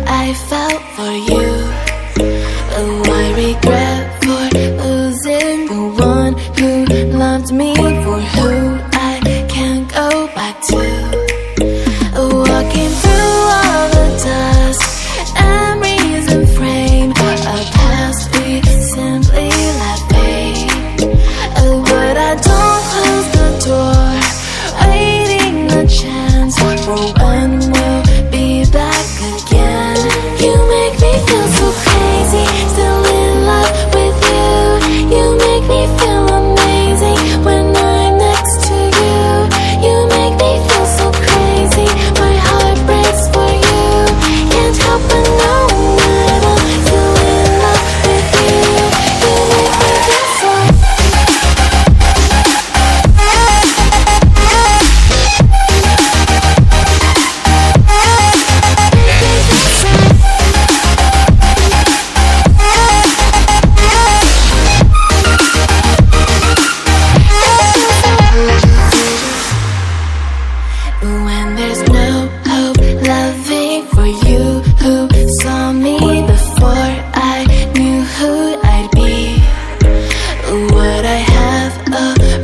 I felt for you. Oh, I regret for losing the one who loved me, for who I can't go back to. Walking through all the dust, memories and frame, a past we simply let fade. But I don't close the door, waiting a chance for when we'll be back again. You make me feel so crazy, still in love with you. You make me feel amazing when I'm next to you. You make me feel so crazy, my heart breaks for you. Can't help but know that I'm still in love with you. You make me feel so. When there's no hope, loving for you who saw me before I knew who I'd be. What I have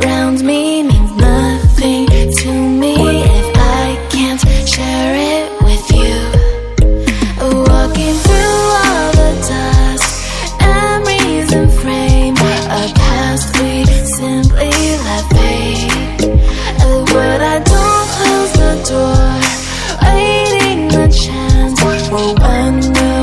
around me means nothing to me if I can't share it with you. Walking through all the dust, memories and frame, a past we simply let fade. But I don't close the door, waiting a chance for when we'll